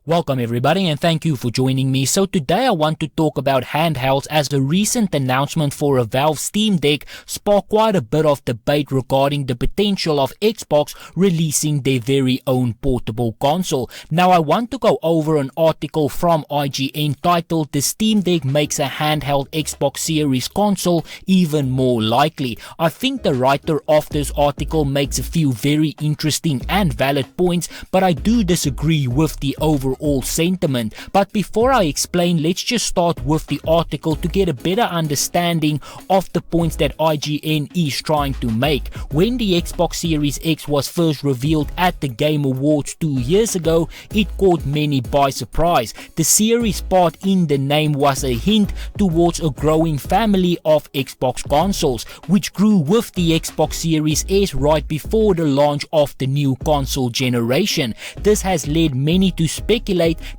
Welcome everybody and thank you for joining me. So today I want to talk about handhelds, as the recent announcement for a Valve Steam Deck sparked quite a bit of debate regarding the potential of Xbox releasing their very own portable console. Now I want to go over an article from IGN titled "The Steam Deck Makes a Handheld Xbox Series Console Even More Likely." I think the writer of this article makes a few very interesting and valid points, but I do disagree with the overall sentiment. But before I explain, let's just start with the article to get a better understanding of the points that IGN is trying to make. When the Xbox Series X was first revealed at the Game Awards 2 years ago, it caught many by surprise. The series part in the name was a hint towards a growing family of Xbox consoles, which grew with the Xbox Series S right before the launch of the new console generation. This has led many to speculate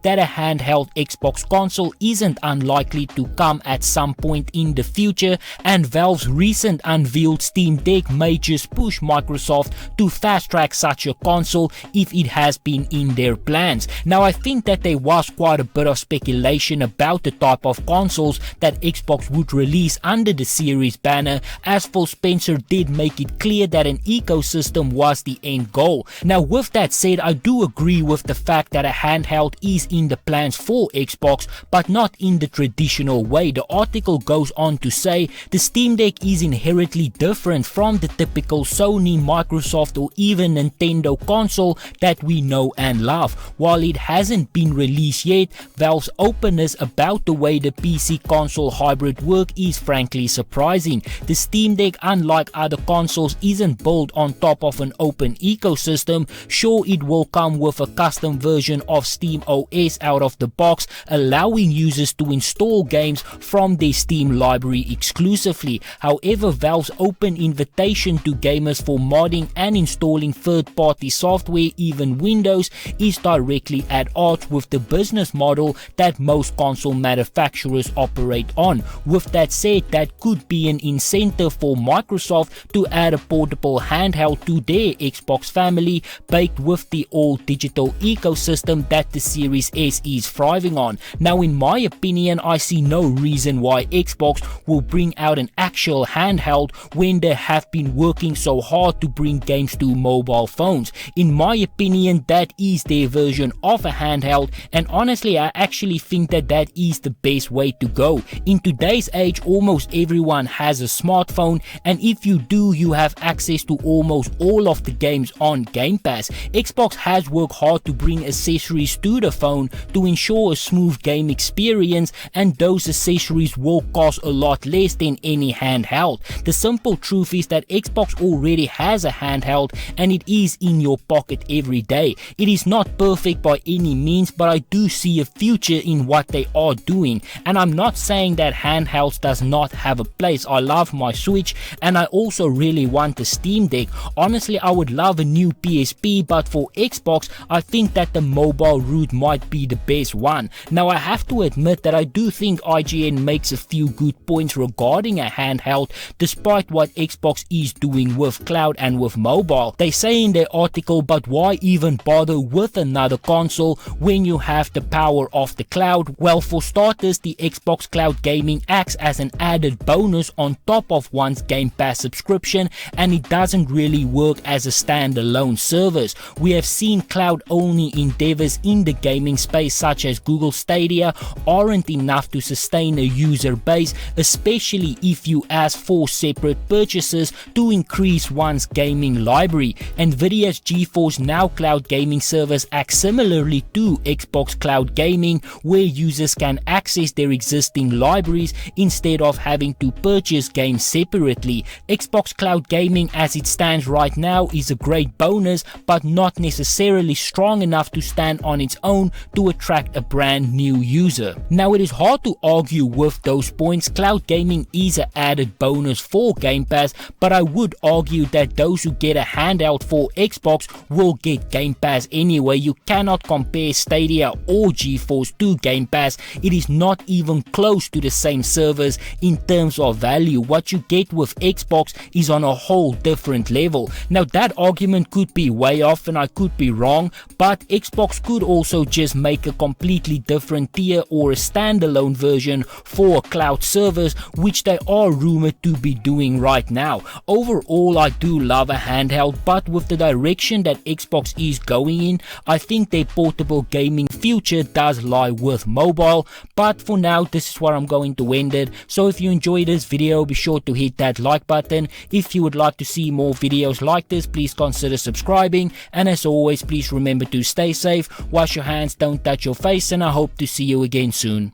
that a handheld Xbox console isn't unlikely to come at some point in the future, and Valve's recent unveiled Steam Deck may just push Microsoft to fast track such a console if it has been in their plans. Now I think that there was quite a bit of speculation about the type of consoles that Xbox would release under the series banner, as Phil Spencer did make it clear that an ecosystem was the end goal. Now with that said, I do agree with the fact that a handheld is in the plans for Xbox, but not in the traditional way. The article goes on to say the Steam Deck is inherently different from the typical Sony, Microsoft or even Nintendo console that we know and love. While it hasn't been released yet, Valve's openness about the way the PC console hybrid work is frankly surprising. The Steam Deck, unlike other consoles, isn't built on top of an open ecosystem. Sure, it will come with a custom version of Steam OS out of the box, allowing users to install games from their Steam library exclusively. However, Valve's open invitation to gamers for modding and installing third-party software, even Windows, is directly at odds with the business model that most console manufacturers operate on. With that said, that could be an incentive for Microsoft to add a portable handheld to their Xbox family, baked with the all-digital ecosystem that the Series S is thriving on. Now in my opinion, I see no reason why Xbox will bring out an actual handheld when they have been working so hard to bring games to mobile phones. In my opinion, that is their version of a handheld, and honestly I actually think that that is the best way to go. In today's age, almost everyone has a smartphone, and if you do, you have access to almost all of the games on Game Pass. Xbox has worked hard to bring accessories to the phone to ensure a smooth game experience, and those accessories will cost a lot less than any handheld. The simple truth is that Xbox already has a handheld and it is in your pocket every day. It is not perfect by any means, but I do see a future in what they are doing, and I'm not saying that handhelds does not have a place. I love my Switch and I also really want a Steam Deck. Honestly, I would love a new PSP, but for Xbox I think that the mobile route might be the best one. Now I have to admit that I do think IGN makes a few good points regarding a handheld, despite what Xbox is doing with cloud and with mobile. They say in their article, but why even bother with another console when you have the power of the cloud? Well, for starters, the Xbox Cloud Gaming acts as an added bonus on top of one's Game Pass subscription, and it doesn't really work as a standalone service. We have seen cloud-only endeavors in the gaming space such as Google Stadia aren't enough to sustain a user base, especially if you ask for separate purchases to increase one's gaming library. Nvidia's GeForce Now cloud gaming service acts similarly to Xbox Cloud Gaming, where users can access their existing libraries instead of having to purchase games separately. Xbox Cloud Gaming as it stands right now is a great bonus, but not necessarily strong enough to stand on its own to attract a brand new user. Now it is hard to argue with those points. Cloud gaming is an added bonus for Game Pass, but I would argue that those who get a handheld for Xbox will get Game Pass anyway. You cannot compare Stadia or GeForce to Game Pass. It is not even close to the same service in terms of value. What you get with Xbox is on a whole different level. Now that argument could be way off and I could be wrong, but Xbox could also just make a completely different tier or a standalone version for a cloud service, which they are rumored to be doing right now. Overall, I do love a handheld, but with the direction that Xbox is going in, I think their portable gaming future does lie with mobile. But for now, this is where I'm going to end it. So if you enjoyed this video, be sure to hit that like button. If you would like to see more videos like this, please consider subscribing, and as always, please remember to stay safe, wash your hands, don't touch your face, and I hope to see you again soon.